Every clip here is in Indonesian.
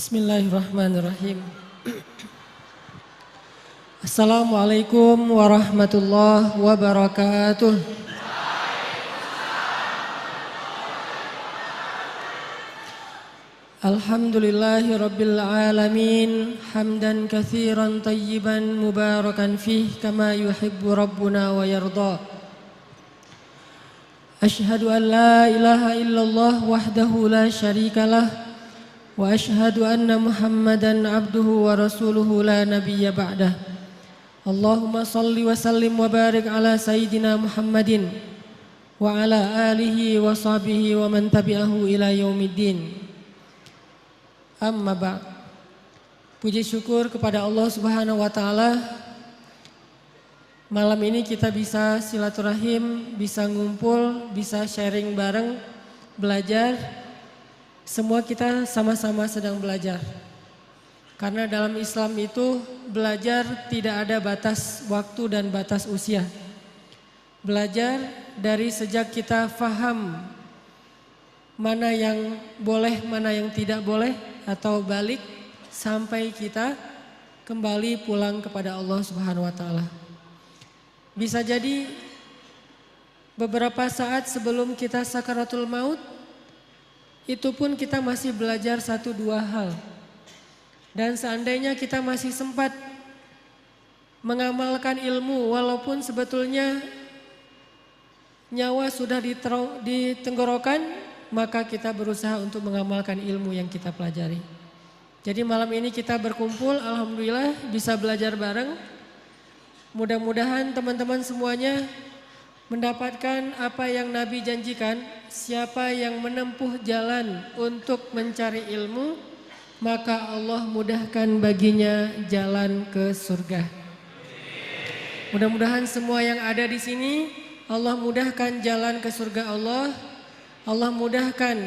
Bismillahirrahmanirrahim. Assalamualaikum warahmatullahi wabarakatuh. Alhamdulillahi rabbil alamin. Hamdan katsiran tayyiban mubarakan fih kama yuhibbu rabbuna wa yarda. Ashhadu an la ilaha illallah wahdahu la syarikalah wa ashhadu anna Muhammadan abduhu wa rasuluhu la nabiyya ba'dah. Allahumma salli wa sallim wa barik ala sayyidina Muhammadin wa ala alihi wa sahbihi wa man tabi'ahu ila yaumiddin. Amma ba'. Puji syukur kepada Allah Subhanahu wa taala. Malam ini kita bisa silaturahim, bisa ngumpul, bisa sharing bareng, belajar. Semua kita sama-sama sedang belajar. Karena dalam Islam itu belajar tidak ada batas waktu dan batas usia. Belajar dari sejak kita faham mana yang boleh, mana yang tidak boleh, atau balik sampai kita kembali pulang kepada Allah Subhanahu wa taala. Bisa jadi beberapa saat sebelum kita sakaratul maut, itu pun kita masih belajar 1-2 hal. Dan seandainya kita masih sempat mengamalkan ilmu walaupun sebetulnya nyawa sudah di tenggorokan, maka kita berusaha untuk mengamalkan ilmu yang kita pelajari. Jadi malam ini kita berkumpul, alhamdulillah bisa belajar bareng. Mudah-mudahan teman-teman semuanya mendapatkan apa yang Nabi janjikan. Siapa yang menempuh jalan untuk mencari ilmu, maka Allah mudahkan baginya jalan ke surga. Mudah-mudahan semua yang ada di sini Allah mudahkan jalan ke surga Allah. Allah mudahkan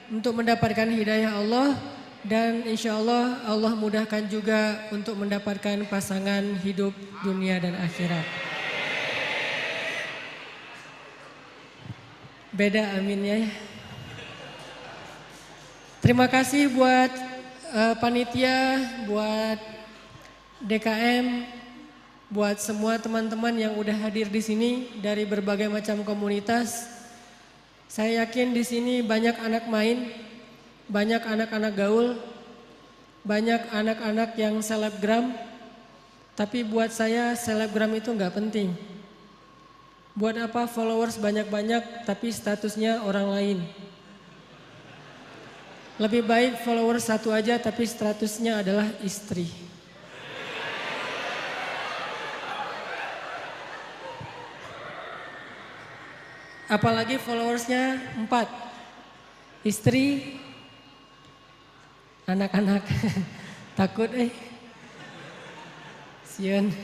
untuk mendapatkan hidayah Allah, dan insya Allah Allah mudahkan juga untuk mendapatkan pasangan hidup dunia dan akhirat. Beda amin ya. Terima kasih buat panitia, buat DKM, buat semua teman-teman yang udah hadir di sini dari berbagai macam komunitas. Saya yakin di sini banyak anak main, banyak anak-anak gaul, banyak anak-anak yang selebgram. Tapi buat saya selebgram itu nggak penting. Buat apa followers banyak-banyak tapi statusnya orang lain? Lebih baik followers 1 aja tapi statusnya adalah istri. Apalagi followersnya 4. Istri, anak-anak. Takut Sian.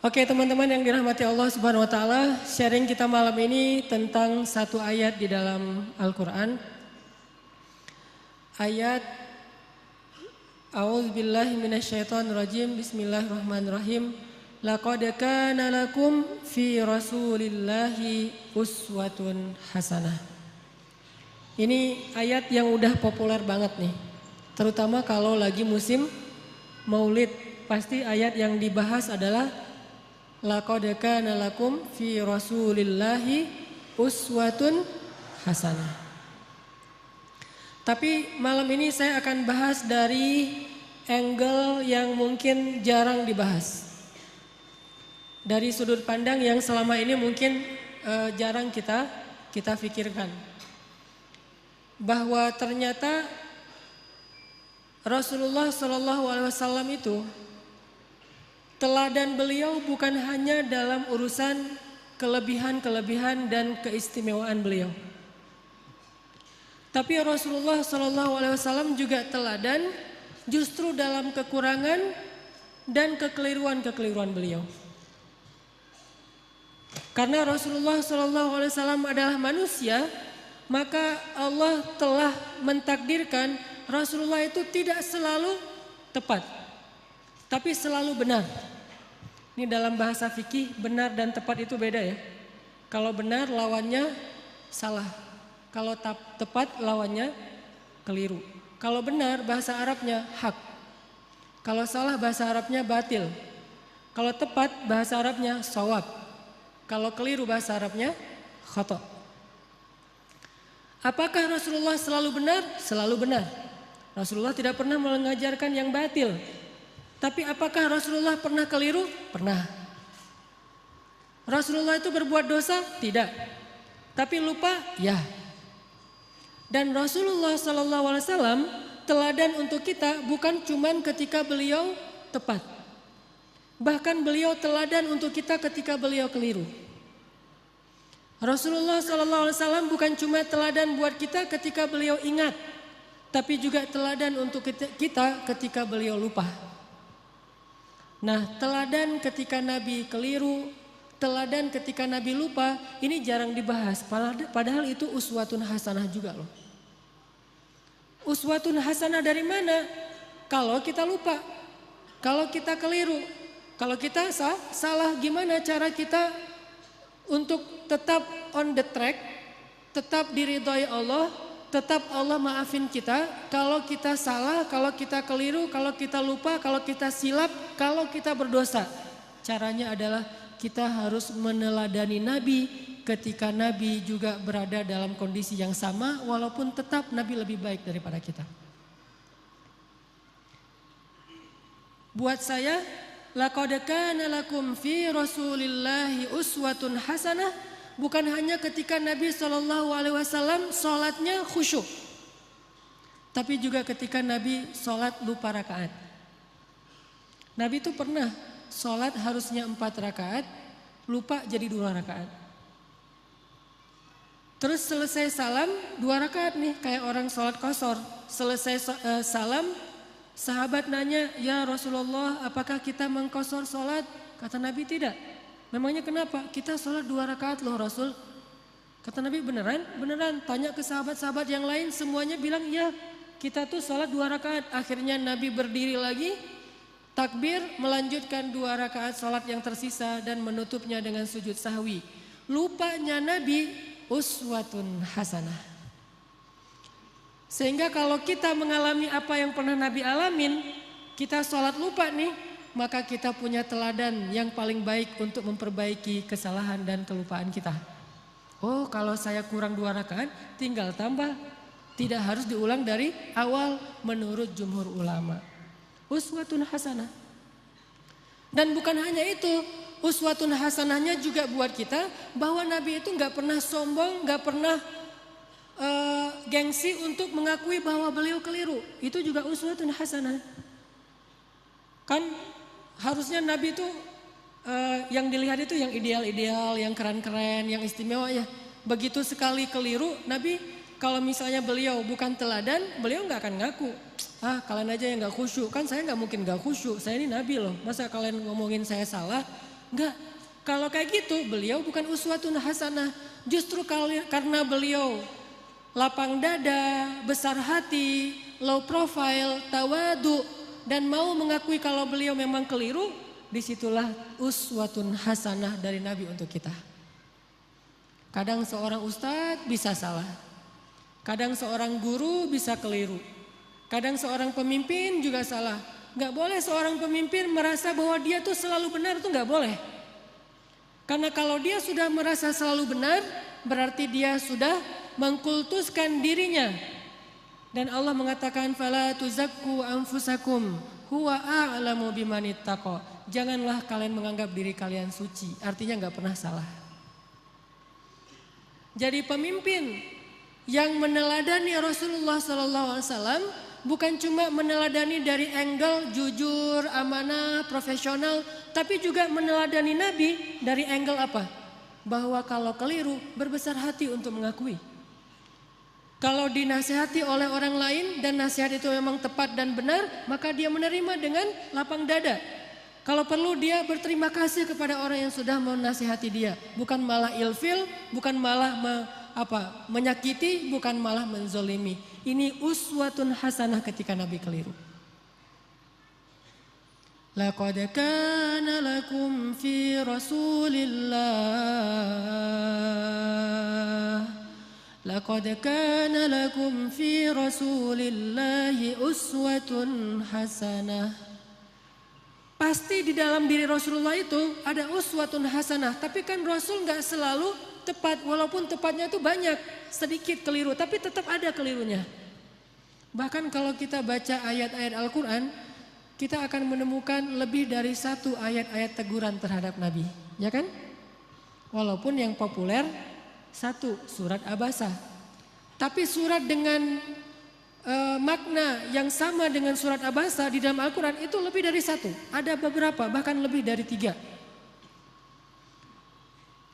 Oke teman-teman yang dirahmati Allah Subhanahu wa taala, sharing kita malam ini tentang satu ayat di dalam Al-Qur'an. Ayat A'udzubillahi minasyaitonirrajim. Bismillahirrahmanirrahim. Laqad kana lakum fi Rasulillahi uswatun hasanah. Ini ayat yang udah populer banget nih. Terutama kalau lagi musim Maulid, pasti ayat yang dibahas adalah laqad kana lakum fi Rasulillahi uswatun hasanah. Tapi malam ini saya akan bahas dari angle yang mungkin jarang dibahas. Dari sudut pandang yang selama ini mungkin jarang kita pikirkan. Bahwa ternyata Rasulullah SAW itu teladan beliau bukan hanya dalam urusan kelebihan-kelebihan dan keistimewaan beliau. Tapi Rasulullah SAW juga teladan justru dalam kekurangan dan kekeliruan-kekeliruan beliau. Karena Rasulullah SAW adalah manusia, maka Allah telah mentakdirkan Rasulullah itu tidak selalu tepat, tapi selalu benar. Ini dalam bahasa fikih, benar dan tepat itu beda ya. Kalau benar lawannya salah, kalau tepat lawannya keliru. Kalau benar bahasa Arabnya hak. Kalau salah bahasa Arabnya batil. Kalau tepat bahasa Arabnya shawab. Kalau keliru bahasa Arabnya khata. Apakah Rasulullah selalu benar? Selalu benar. Rasulullah tidak pernah mengajarkan yang batil. Tapi apakah Rasulullah pernah keliru? Pernah. Rasulullah itu berbuat dosa? Tidak. Tapi lupa? Ya. Dan Rasulullah SAW teladan untuk kita bukan cuma ketika beliau tepat. Bahkan beliau teladan untuk kita ketika beliau keliru. Rasulullah SAW bukan cuma teladan buat kita ketika beliau ingat, tapi juga teladan untuk kita ketika beliau lupa. Nah, teladan ketika Nabi keliru, teladan ketika Nabi lupa, ini jarang dibahas. Padahal itu uswatun hasanah juga loh. Uswatun hasanah dari mana? Kalau kita lupa, kalau kita keliru, kalau kita salah, gimana cara kita untuk tetap on the track, tetap diridhoi Allah, tetap Allah maafin kita. Kalau kita salah, kalau kita keliru, kalau kita lupa, kalau kita silap, kalau kita berdosa. Caranya adalah kita harus meneladani Nabi ketika Nabi juga berada dalam kondisi yang sama, walaupun tetap Nabi lebih baik daripada kita. Buat saya, laqad kana lakum fi Rasulillahi uswatun hasanah, bukan hanya ketika Nabi SAW sholatnya khusyuk, tapi juga ketika Nabi sholat lupa rakaat. Nabi itu pernah sholat harusnya 4 rakaat, lupa jadi 2 rakaat. Terus selesai salam 2 rakaat nih, kayak orang sholat qashar. Selesai salam, sahabat nanya, ya Rasulullah, apakah kita mengqashar sholat? Kata Nabi, tidak. Memangnya kenapa? Kita sholat 2 rakaat loh Rasul. Kata Nabi, beneran? Beneran. Tanya ke sahabat-sahabat yang lain, semuanya bilang ya, kita tuh sholat 2 rakaat. Akhirnya Nabi berdiri lagi, takbir, melanjutkan 2 rakaat sholat yang tersisa dan menutupnya dengan sujud sahwi. Lupanya Nabi uswatun hasanah. Sehingga kalau kita mengalami apa yang pernah Nabi alamin, kita sholat lupa nih, maka kita punya teladan yang paling baik untuk memperbaiki kesalahan dan kelupaan kita. Oh, kalau saya kurang 2 rakaat, tinggal tambah. Tidak harus diulang dari awal menurut jumhur ulama. Uswatun hasanah. Dan bukan hanya itu, uswatun hasanahnya juga buat kita bahwa Nabi itu nggak pernah sombong, nggak pernah gengsi untuk mengakui bahwa beliau keliru. Itu juga uswatun hasanah. Kan harusnya Nabi itu yang dilihat itu yang ideal-ideal, yang keren-keren, yang istimewa ya. Begitu sekali keliru, Nabi kalau misalnya beliau bukan teladan, beliau nggak akan ngaku. Ah, kalian aja yang gak khusyuk. Kan saya gak mungkin gak khusyuk, saya ini Nabi loh. Masa kalian ngomongin saya salah? Enggak. Kalau kayak gitu, beliau bukan uswatun hasanah. Justru karena beliau lapang dada, besar hati, low profile, tawadu, dan mau mengakui kalau beliau memang keliru, disitulah uswatun hasanah dari Nabi untuk kita. Kadang seorang ustadz bisa salah. Kadang seorang guru bisa keliru. Kadang seorang pemimpin juga salah. Gak boleh seorang pemimpin merasa bahwa dia tuh selalu benar, tuh gak boleh. Karena kalau dia sudah merasa selalu benar, berarti dia sudah mengkultuskan dirinya. Dan Allah mengatakan, fala tuzakku anfusakum huwa a'lamu bimanittaqo. Janganlah kalian menganggap diri kalian suci, artinya gak pernah salah. Jadi pemimpin yang meneladani Rasulullah SAW bukan cuma meneladani dari angle jujur, amanah, profesional, tapi juga meneladani Nabi dari angle apa? Bahwa kalau keliru berbesar hati untuk mengakui. Kalau dinasihati oleh orang lain dan nasihat itu memang tepat dan benar, maka dia menerima dengan lapang dada. Kalau perlu dia berterima kasih kepada orang yang sudah menasihati dia, bukan malah ilfil, bukan malah menyakiti, bukan malah menzolimi. Ini uswatun hasanah ketika Nabi keliru. Laqad kana lakum fi Rasulillah Laqad kana lakum fi Rasulillahi uswatun hasanah. Pasti di dalam diri Rasulullah itu ada uswatun hasanah. Tapi kan Rasul nggak selalu tepat, walaupun tepatnya itu banyak, sedikit keliru, tapi tetap ada kelirunya. Bahkan kalau kita baca ayat-ayat Al-Quran, kita akan menemukan lebih dari satu ayat-ayat teguran terhadap Nabi, ya kan? Walaupun yang populer satu surat Abasa, tapi surat dengan makna yang sama dengan surat Abasa di dalam Al-Quran itu lebih dari satu. Ada beberapa, bahkan lebih dari 3.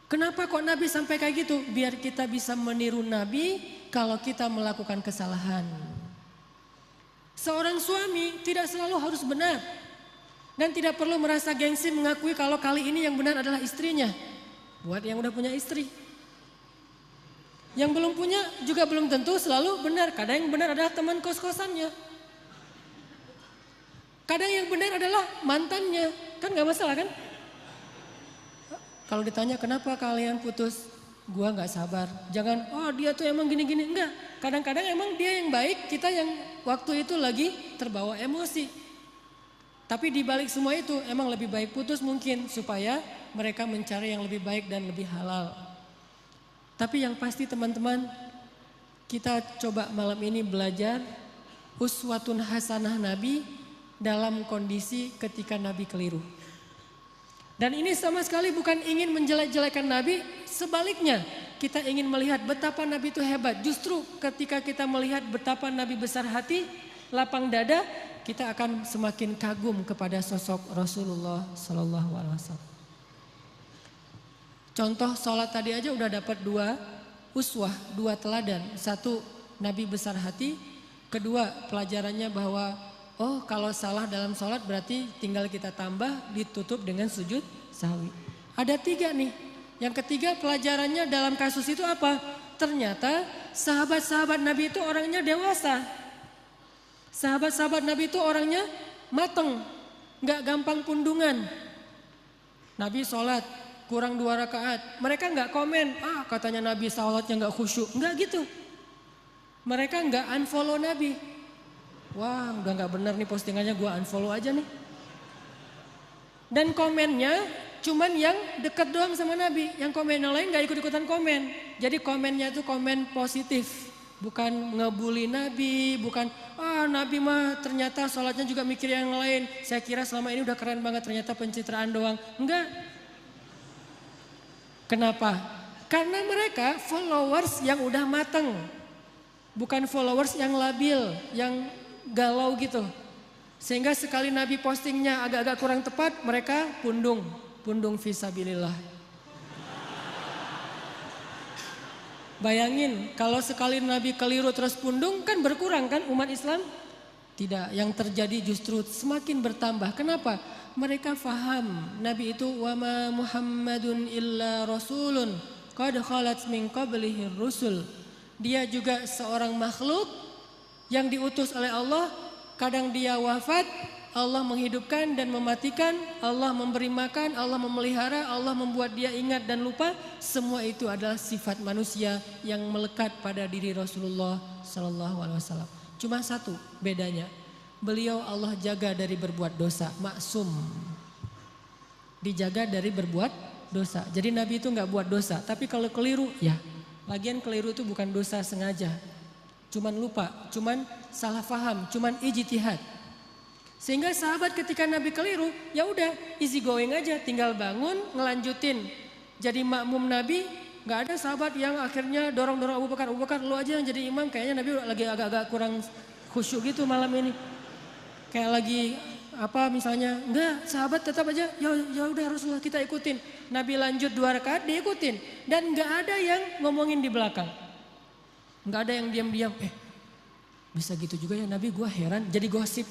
Kenapa kok Nabi sampai kayak gitu? Biar kita bisa meniru Nabi kalau kita melakukan kesalahan. Seorang suami tidak selalu harus benar dan tidak perlu merasa gengsi mengakui kalau kali ini yang benar adalah istrinya. Buat yang udah punya istri. Yang belum punya juga belum tentu selalu benar. Kadang yang benar adalah teman kos-kosannya. Kadang yang benar adalah mantannya. Kan gak masalah kan? Kalau ditanya kenapa kalian putus? Gua gak sabar. Jangan, oh dia tuh emang gini-gini. Enggak. Kadang-kadang emang dia yang baik, kita yang waktu itu lagi terbawa emosi. Tapi di balik semua itu emang lebih baik putus mungkin supaya mereka mencari yang lebih baik dan lebih halal. Tapi yang pasti teman-teman, kita coba malam ini belajar uswatun hasanah Nabi dalam kondisi ketika Nabi keliru. Dan ini sama sekali bukan ingin menjelek-jelekan Nabi, sebaliknya kita ingin melihat betapa Nabi itu hebat. Justru ketika kita melihat betapa Nabi besar hati, lapang dada, kita akan semakin kagum kepada sosok Rasulullah Sallallahu Alaihi Wasallam. Contoh sholat tadi aja udah dapat 2 uswah, 2 teladan. 1 Nabi besar hati, kedua pelajarannya bahwa oh kalau salah dalam sholat berarti tinggal kita tambah ditutup dengan sujud sahwi. Ada 3 nih. Yang ketiga pelajarannya dalam kasus itu apa? Ternyata sahabat-sahabat Nabi itu orangnya dewasa. Sahabat-sahabat Nabi itu orangnya mateng, gak gampang pundungan. Nabi sholat kurang 2 rakaat, mereka nggak komen, katanya Nabi sholatnya nggak khusyuk, nggak gitu. Mereka nggak unfollow Nabi. Wah, udah nggak benar nih postingannya, gua unfollow aja nih. Dan komennya cuman yang deket doang sama Nabi, yang komen yang lain nggak ikut-ikutan komen. Jadi komennya itu komen positif, bukan ngebully Nabi, bukan Nabi mah ternyata sholatnya juga mikir yang lain. Saya kira selama ini udah keren banget, ternyata pencitraan doang. Enggak. Kenapa? Karena mereka followers yang udah mateng. Bukan followers yang labil, yang galau gitu. Sehingga sekali Nabi postingnya agak-agak kurang tepat, mereka pundung fisabilillah. Bayangin kalau sekali Nabi keliru terus pundung kan berkurang kan umat Islam? Tidak, yang terjadi justru semakin bertambah. Kenapa? Mereka faham Nabi itu wama Muhammadun illa rasulun qad khalat min qablihi rusul. Dia juga seorang makhluk yang diutus oleh Allah. Kadang dia wafat, Allah menghidupkan dan mematikan, Allah memberi makan, Allah memelihara, Allah membuat dia ingat dan lupa. Semua itu adalah sifat manusia yang melekat pada diri Rasulullah Sallallahu Alaihi Wasallam. Cuma satu bedanya. Beliau Allah jaga dari berbuat dosa, maksum. Dijaga dari berbuat dosa. Jadi Nabi itu nggak buat dosa, tapi kalau keliru, ya. Lagian keliru itu bukan dosa sengaja. Cuman lupa, cuman salah faham, cuman ijtihad. Sehingga sahabat ketika Nabi keliru, ya udah easy going aja, tinggal bangun, ngelanjutin. Jadi makmum Nabi, nggak ada sahabat yang akhirnya dorong-dorong Abu Bakar, lu aja yang jadi imam. Kayaknya Nabi lagi agak-agak kurang khusyuk gitu malam ini. Kayak lagi misalnya, enggak, sahabat tetap aja ya udah Rasulullah kita ikutin. Nabi lanjut 2 rakaat diikutin dan enggak ada yang ngomongin di belakang. Enggak ada yang diam-diam, bisa gitu juga ya Nabi, gua heran, jadi gosip.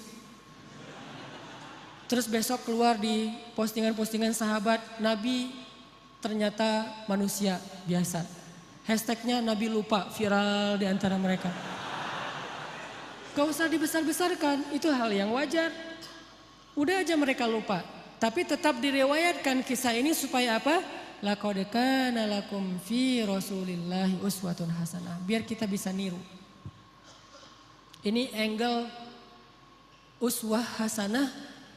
Terus besok keluar di postingan-postingan sahabat, Nabi ternyata manusia biasa. Hashtagnya Nabi lupa, viral di antara mereka. Gak usah dibesar-besarkan, itu hal yang wajar. Udah aja mereka lupa. Tapi tetap direwayatkan kisah ini supaya apa? laqad kana lakum fi Rasulillahi uswatun hasanah. Biar kita bisa niru. Ini angle uswah hasanah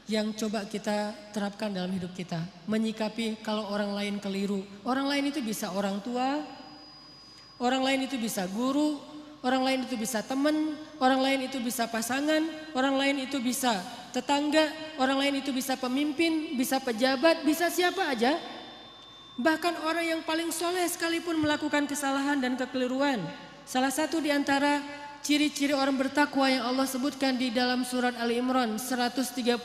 yang coba kita terapkan dalam hidup kita. Menyikapi kalau orang lain keliru. Orang lain itu bisa orang tua, orang lain itu bisa guru, orang lain itu bisa teman, orang lain itu bisa pasangan, orang lain itu bisa tetangga, orang lain itu bisa pemimpin, bisa pejabat, bisa siapa aja. Bahkan orang yang paling soleh sekalipun melakukan kesalahan dan kekeliruan. Salah satu di antara ciri-ciri orang bertakwa yang Allah sebutkan di dalam surat Ali Imran 135.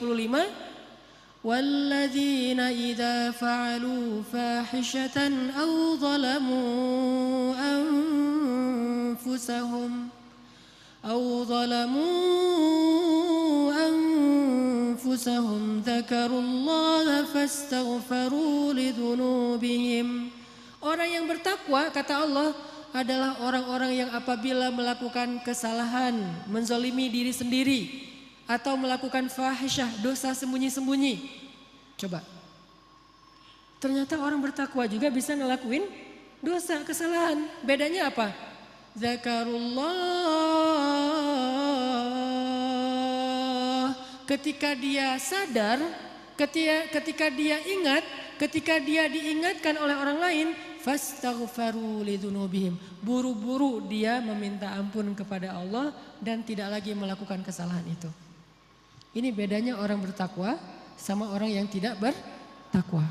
Walladzina idza fa'alu fahishatan aw zalamu anfusahum dzakarullaha fastaghfaru lidzunubihim. Orang yang bertakwa kata Allah adalah orang-orang yang apabila melakukan kesalahan, menzalimi diri sendiri atau melakukan fahisyah, dosa sembunyi-sembunyi. Coba. Ternyata orang bertakwa juga bisa ngelakuin dosa, kesalahan. Bedanya apa? Zakarullah. Ketika dia sadar, ketika dia ingat, ketika dia diingatkan oleh orang lain, fastaghfaru lidzunubihim. Buru-buru dia meminta ampun kepada Allah dan tidak lagi melakukan kesalahan itu. Ini bedanya orang bertakwa sama orang yang tidak bertakwa.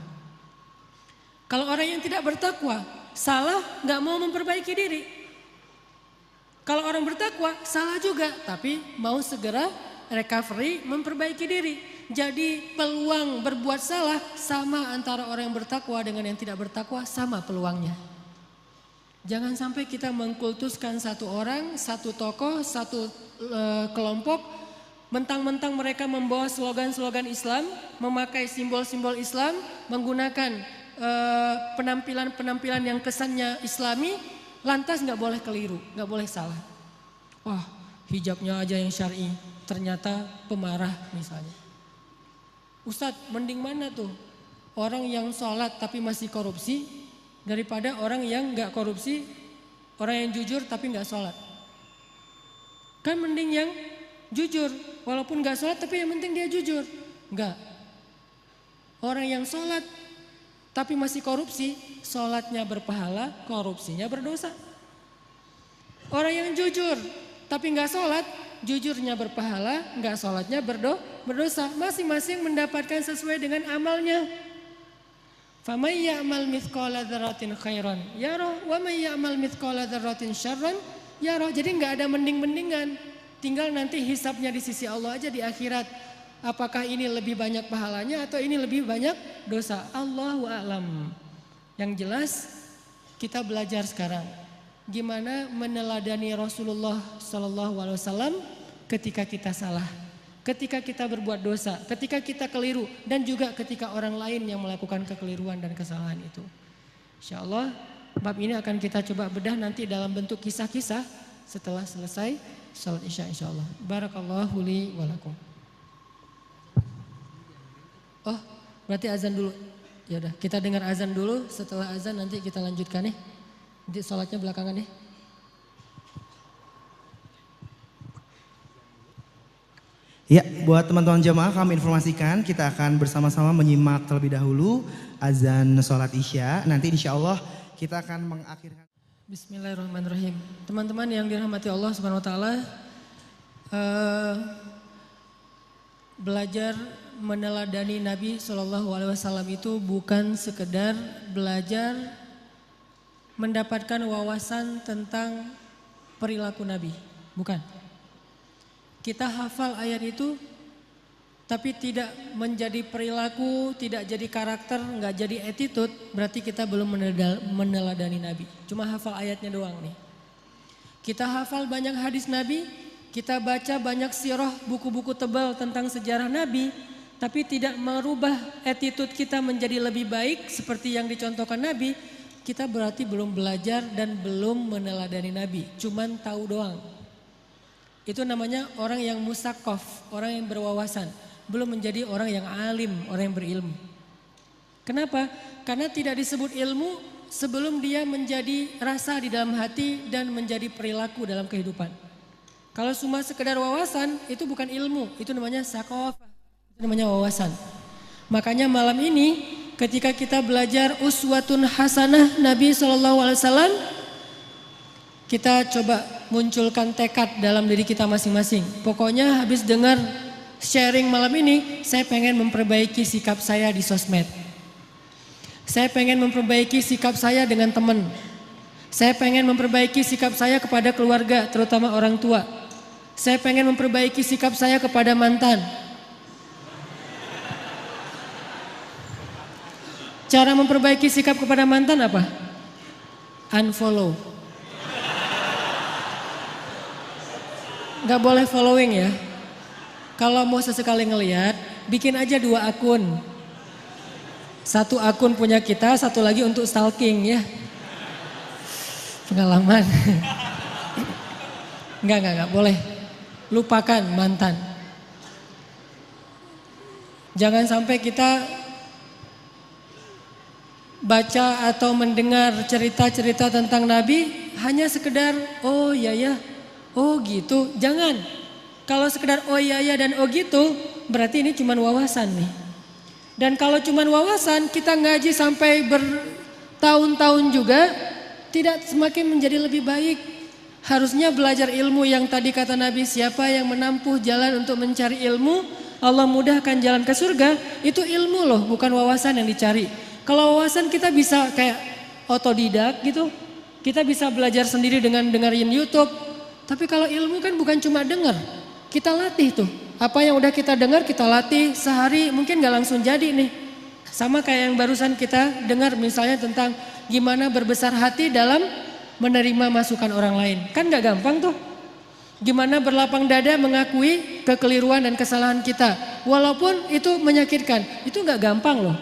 Kalau orang yang tidak bertakwa salah nggak mau memperbaiki diri. Kalau orang bertakwa salah juga tapi mau segera recovery, memperbaiki diri. Jadi peluang berbuat salah sama antara orang yang bertakwa dengan yang tidak bertakwa, sama peluangnya. Jangan sampai kita mengkultuskan satu orang, satu tokoh, satu kelompok, mentang-mentang mereka membawa slogan-slogan Islam, memakai simbol-simbol Islam, menggunakan penampilan-penampilan yang kesannya Islami, lantas nggak boleh keliru, nggak boleh salah. Wah, hijabnya aja yang syar'i, ternyata pemarah misalnya. Ustadz, mending mana tuh? Orang yang sholat tapi masih korupsi daripada orang yang gak korupsi, orang yang jujur tapi gak sholat. Kan mending yang jujur, walaupun gak sholat tapi yang penting dia jujur. Enggak. Orang yang sholat tapi masih korupsi, sholatnya berpahala, korupsinya berdosa. Orang yang jujur tapi gak sholat, jujurnya berpahala, enggak sholatnya berdosa. Masing-masing mendapatkan sesuai dengan amalnya. Famay ya'mal mithqala dzarratin khairan yarah wa may ya'mal mithqala dzarratin syarran yarah. Jadi enggak ada mending-mendingan. Tinggal nanti hisabnya di sisi Allah aja di akhirat. Apakah ini lebih banyak pahalanya atau ini lebih banyak dosa? Allahu a'lam. Yang jelas kita belajar sekarang gimana meneladani Rasulullah SAW ketika kita salah, ketika kita berbuat dosa, ketika kita keliru, dan juga ketika orang lain yang melakukan kekeliruan dan kesalahan itu. Insya Allah bab ini akan kita coba bedah nanti dalam bentuk kisah-kisah setelah selesai salat isya insya Allah. Barakallahu li wa lakum. Oh, berarti azan dulu. Ya udah, kita dengar azan dulu. Setelah azan nanti kita lanjutkan nih. Nanti sholatnya belakangan nih. Ya, buat teman-teman jamaah kami informasikan kita akan bersama-sama menyimak terlebih dahulu azan sholat isya. Nanti insya Allah kita akan mengakhirkan. Bismillahirrahmanirrahim. Teman-teman yang dirahmati Allah Subhanahu Wa Taala, belajar meneladani Nabi SAW itu bukan sekedar belajar mendapatkan wawasan tentang perilaku Nabi, bukan. Kita hafal ayat itu, tapi tidak menjadi perilaku, tidak jadi karakter, nggak jadi attitude, berarti kita belum meneladani Nabi. Cuma hafal ayatnya doang nih. Kita hafal banyak hadis Nabi, kita baca banyak sirah, buku-buku tebal tentang sejarah Nabi, tapi tidak merubah attitude kita menjadi lebih baik seperti yang dicontohkan Nabi. Kita berarti belum belajar dan belum meneladani Nabi, cuman tahu doang. Itu namanya orang yang musaqqaf, orang yang berwawasan, belum menjadi orang yang alim, orang yang berilmu. Kenapa? Karena tidak disebut ilmu sebelum dia menjadi rasa di dalam hati dan menjadi perilaku dalam kehidupan. Kalau cuma sekedar wawasan itu bukan ilmu, itu namanya sakofah, itu namanya wawasan. Makanya malam ini ketika kita belajar uswatun hasanah Nabi SAW, kita coba munculkan tekad dalam diri kita masing-masing. Pokoknya habis dengar sharing malam ini, saya pengen memperbaiki sikap saya di sosmed. Saya pengen memperbaiki sikap saya dengan teman. Saya pengen memperbaiki sikap saya kepada keluarga, terutama orang tua. Saya pengen memperbaiki sikap saya kepada mantan. Cara memperbaiki sikap kepada mantan apa? Unfollow. Gak boleh following ya. Kalau mau sesekali ngelihat, bikin aja 2 akun. 1 akun punya kita, 1 lagi untuk stalking ya. Pengalaman. Enggak boleh. Lupakan mantan. Jangan sampai kita baca atau mendengar cerita-cerita tentang Nabi hanya sekedar oh ya, oh gitu. Jangan. Kalau sekedar oh ya dan oh gitu, berarti ini cuma wawasan nih. Dan kalau cuma wawasan, kita ngaji sampai bertahun-tahun juga tidak semakin menjadi lebih baik. Harusnya belajar ilmu yang tadi kata Nabi, siapa yang menempuh jalan untuk mencari ilmu, Allah mudahkan jalan ke surga. Itu ilmu loh, bukan wawasan yang dicari. Kalau wawasan kita bisa kayak otodidak gitu. Kita bisa belajar sendiri dengan dengerin YouTube. Tapi kalau ilmu kan bukan cuma dengar, kita latih tuh. Apa yang udah kita dengar kita latih sehari mungkin gak langsung jadi nih. Sama kayak yang barusan kita dengar misalnya tentang gimana berbesar hati dalam menerima masukan orang lain. Kan gak gampang tuh. Gimana berlapang dada mengakui kekeliruan dan kesalahan kita. Walaupun itu menyakitkan, itu gak gampang loh.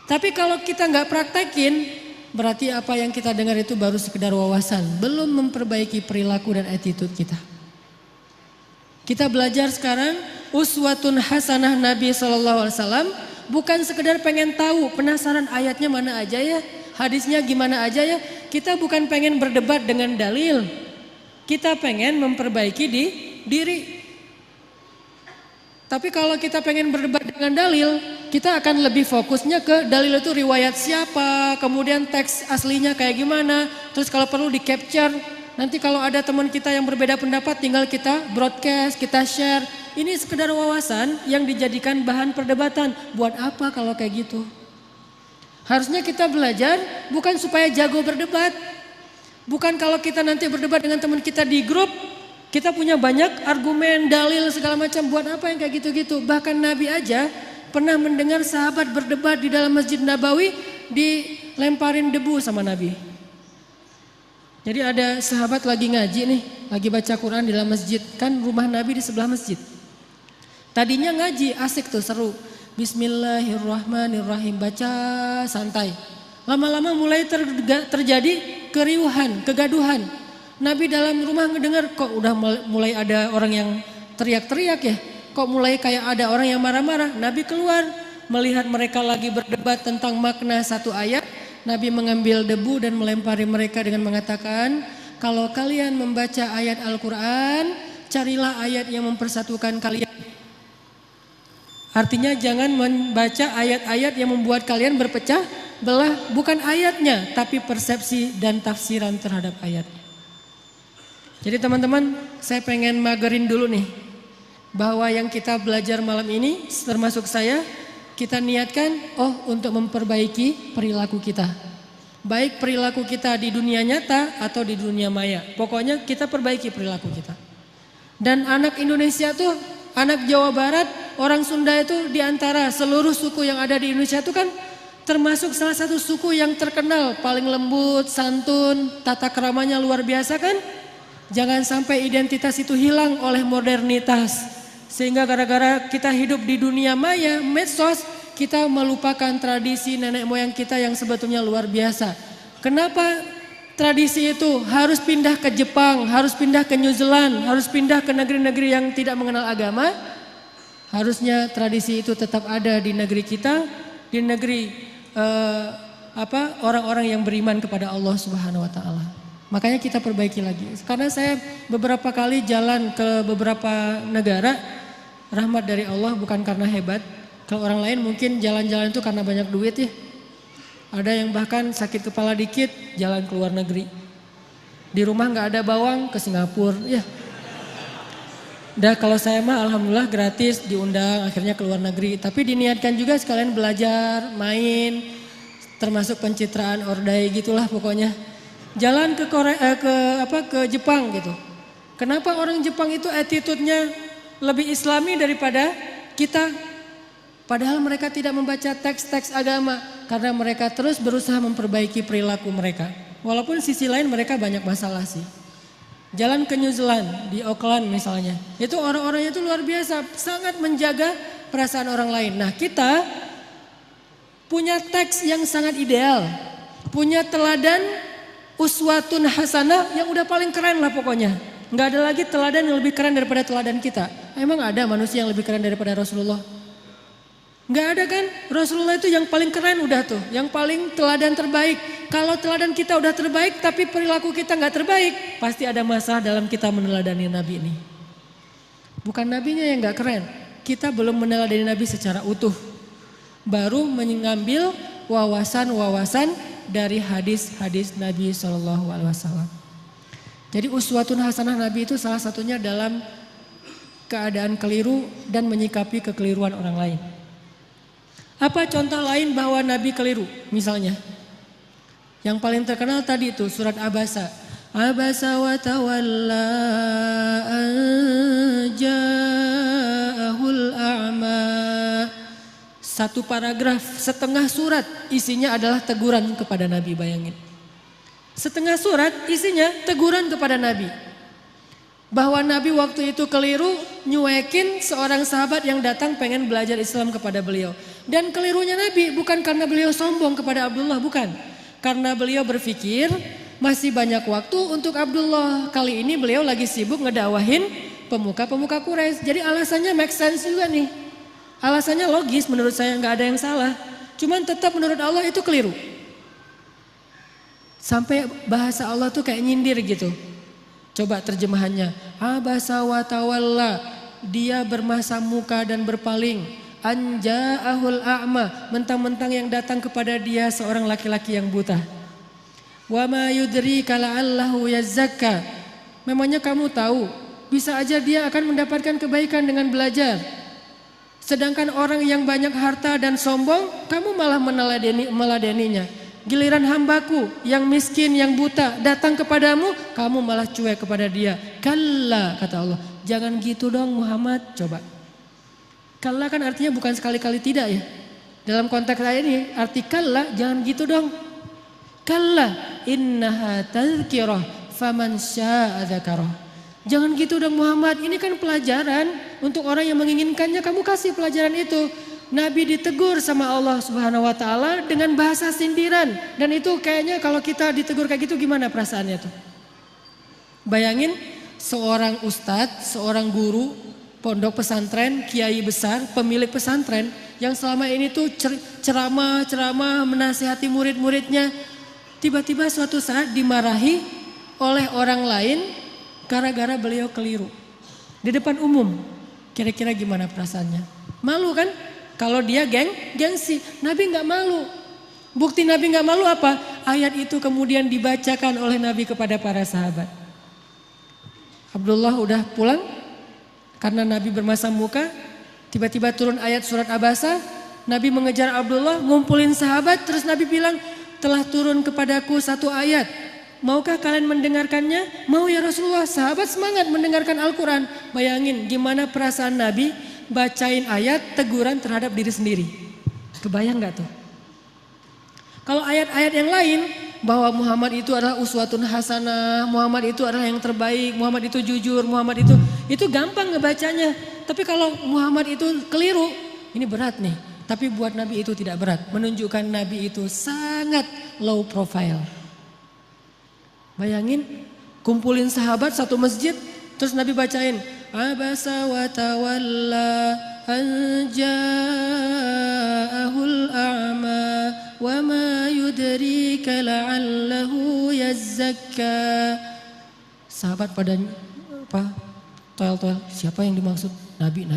Tapi kalau kita gak praktekin, berarti apa yang kita dengar itu baru sekedar wawasan. Belum memperbaiki perilaku dan attitude kita. Kita belajar sekarang uswatun hasanah Nabi SAW bukan sekedar pengen tahu penasaran ayatnya mana aja ya, hadisnya gimana aja ya. Kita bukan pengen berdebat dengan dalil, kita pengen memperbaiki diri. Tapi kalau kita pengen berdebat dengan dalil, kita akan lebih fokusnya ke dalil itu riwayat siapa, kemudian teks aslinya kayak gimana, terus kalau perlu di capture. Nanti kalau ada teman kita yang berbeda pendapat tinggal kita broadcast, kita share. Ini sekedar wawasan yang dijadikan bahan perdebatan. Buat apa kalau kayak gitu? Harusnya kita belajar bukan supaya jago berdebat. Bukan kalau kita nanti berdebat dengan teman kita di grup, kita punya banyak argumen, dalil segala macam. Buat apa yang kayak gitu-gitu? Bahkan Nabi aja pernah mendengar sahabat berdebat di dalam Masjid Nabawi dilemparin debu sama Nabi. Jadi ada sahabat lagi ngaji nih, lagi baca Quran di dalam masjid. Kan rumah Nabi di sebelah masjid. Tadinya ngaji, asik tuh, seru. Bismillahirrahmanirrahim, baca santai. Lama-lama mulai terjadi keriuhan, kegaduhan. Nabi dalam rumah ngedengar kok udah mulai ada orang yang teriak-teriak ya. Kok mulai kayak ada orang yang marah-marah. Nabi keluar melihat mereka lagi berdebat tentang makna satu ayat. Nabi mengambil debu dan melempari mereka dengan mengatakan, kalau kalian membaca ayat Al-Quran, carilah ayat yang mempersatukan kalian. Artinya jangan membaca ayat-ayat yang membuat kalian berpecah belah, bukan ayatnya, tapi persepsi dan tafsiran terhadap ayatnya. Jadi teman-teman, saya pengen magerin dulu nih, bahwa yang kita belajar malam ini, termasuk saya, kita niatkan untuk memperbaiki perilaku kita. Baik perilaku kita di dunia nyata atau di dunia maya. Pokoknya kita perbaiki perilaku kita. Dan anak Indonesia tuh, anak Jawa Barat, orang Sunda itu diantara seluruh suku yang ada di Indonesia itu kan termasuk salah satu suku yang terkenal. Paling lembut, santun, tata keramanya luar biasa kan. Jangan sampai identitas itu hilang oleh modernitas. Sehingga gara-gara kita hidup di dunia maya, medsos, kita melupakan tradisi nenek moyang kita yang sebetulnya luar biasa. Kenapa tradisi itu harus pindah ke Jepang, harus pindah ke New Zealand, harus pindah ke negeri-negeri yang tidak mengenal agama? Harusnya tradisi itu tetap ada di negeri kita, di negeri orang-orang yang beriman kepada Allah Subhanahu wa taala. Makanya kita perbaiki lagi. Karena saya beberapa kali jalan ke beberapa negara, rahmat dari Allah bukan karena hebat. Kalau orang lain mungkin jalan-jalan itu karena banyak duit ya. Ada yang bahkan sakit kepala dikit jalan ke luar negeri. Di rumah nggak ada bawang ke Singapura ya. Dan kalau saya mah alhamdulillah gratis diundang akhirnya ke luar negeri. Tapi diniatkan juga sekalian belajar, main, termasuk pencitraan ordai gitulah pokoknya. Jalan ke Korea, ke Jepang gitu. Kenapa orang Jepang itu attitude-nya lebih Islami daripada kita? Padahal mereka tidak membaca teks-teks agama karena mereka terus berusaha memperbaiki perilaku mereka. Walaupun sisi lain mereka banyak masalah sih. Jalan ke New Zealand di Auckland misalnya, itu orang-orangnya itu luar biasa, sangat menjaga perasaan orang lain. Nah kita punya teks yang sangat ideal, punya teladan uswatun hasanah yang udah paling keren lah pokoknya. Nggak ada lagi teladan yang lebih keren daripada teladan kita. Emang ada manusia yang lebih keren daripada Rasulullah? Nggak ada kan? Rasulullah itu yang paling keren udah tuh, yang paling teladan terbaik. Kalau teladan kita udah terbaik tapi perilaku kita nggak terbaik, pasti ada masalah dalam kita meneladani Nabi ini. Bukan Nabinya yang nggak keren, kita belum meneladani Nabi secara utuh. Baru mengambil wawasan-wawasan dari hadis-hadis Nabi SAW. Jadi uswatun hasanah Nabi itu salah satunya dalam keadaan keliru dan menyikapi kekeliruan orang lain. Apa contoh lain bahwa Nabi keliru? Misalnya, yang paling terkenal tadi itu surat Abasa. Abasa wa tawalla ja'ahul a'ma. Satu paragraf, setengah surat isinya adalah teguran kepada Nabi, bayangin. Setengah surat isinya teguran kepada Nabi. Bahwa Nabi waktu itu keliru nyuekin seorang sahabat yang datang pengen belajar Islam kepada beliau. Dan kelirunya Nabi bukan karena beliau sombong kepada Abdullah, bukan. Karena beliau berpikir masih banyak waktu untuk Abdullah. Kali ini beliau lagi sibuk ngedakwahin pemuka-pemuka Quraisy. Jadi alasannya make sense juga nih. Alasannya logis menurut saya, nggak ada yang salah. Cuman tetap menurut Allah itu keliru. Sampai bahasa Allah tuh kayak nyindir gitu. Coba terjemahannya. Abasa wa tawalla. Dia bermasa muka dan berpaling. Anja'ahul a'ma. Mentang-mentang yang datang kepada dia seorang laki-laki yang buta. Wa ma yudrika la'allahu yazzakka. Memangnya kamu tahu, bisa aja dia akan mendapatkan kebaikan dengan belajar. Sedangkan orang yang banyak harta dan sombong, kamu malah meladeninya. Giliran hambaku yang miskin, yang buta datang kepadamu, kamu malah cuek kepada dia. Kalla, kata Allah, jangan gitu dong Muhammad. Coba. Kalla kan artinya bukan sekali-kali tidak ya. Dalam konteks ayat ini, arti kalla jangan gitu dong. Kalla innaha tazkirah faman syaa dzakarah. Jangan gitu dong Muhammad, ini kan pelajaran untuk orang yang menginginkannya, kamu kasih pelajaran itu. Nabi ditegur sama Allah Subhanahu wa taala dengan bahasa sindiran, dan itu kayaknya kalau kita ditegur kayak gitu gimana perasaannya tuh? Bayangin seorang ustadz, seorang guru pondok pesantren, kiai besar, pemilik pesantren yang selama ini tuh ceramah menasihati murid-muridnya, tiba-tiba suatu saat dimarahi oleh orang lain gara-gara beliau keliru di depan umum. Kira-kira gimana perasaannya? Malu kan? Kalau dia gengsi. Nabi nggak malu. Bukti Nabi nggak malu apa? Ayat itu kemudian dibacakan oleh Nabi kepada para sahabat. Abdullah udah pulang karena Nabi bermasa muka. Tiba-tiba turun ayat surat Abasa. Nabi mengejar Abdullah, ngumpulin sahabat, terus Nabi bilang, telah turun kepadaku satu ayat. Maukah kalian mendengarkannya? Mau ya Rasulullah. Sahabat semangat mendengarkan Al-Quran. Bayangin gimana perasaan Nabi bacain ayat teguran terhadap diri sendiri. Kebayang gak tuh? Kalau ayat-ayat yang lain bahwa Muhammad itu adalah uswatun hasanah, Muhammad itu adalah yang terbaik, Muhammad itu jujur, Muhammad itu gampang ngebacanya. Tapi kalau Muhammad itu keliru, ini berat nih. Tapi buat Nabi itu tidak berat. Menunjukkan Nabi itu sangat low profile. Bayangin kumpulin sahabat satu masjid, terus Nabi bacain Abasa wa tawalla an ja'ahul a'ma wa ma yudrika la'allahu yazzakka. Sahabat pada toel-toel, siapa yang dimaksud? Nabi.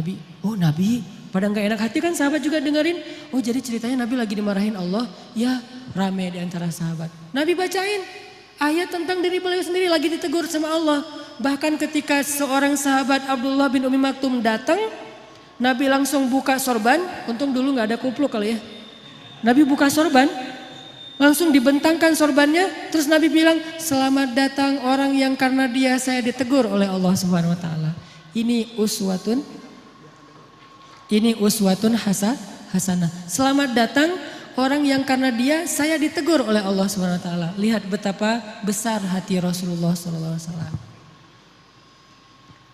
Oh nabi, pada nggak enak hati kan sahabat juga dengerin. Oh jadi ceritanya Nabi lagi dimarahin Allah. Ya rame di antara sahabat. Nabi bacain ayat tentang diri beliau sendiri lagi ditegur sama Allah. Bahkan ketika seorang sahabat Abdullah bin Umi Maktum datang, Nabi langsung buka sorban. Untung dulu nggak ada kupluk kali ya. Nabi buka sorban, langsung dibentangkan sorbannya. Terus Nabi bilang, selamat datang orang yang karena dia saya ditegur oleh Allah Subhanahu Wa Taala. Ini uswatun hasanah. Selamat datang orang yang karena dia saya ditegur oleh Allah Subhanahu Wa Taala. Lihat betapa besar hati Rasulullah SAW.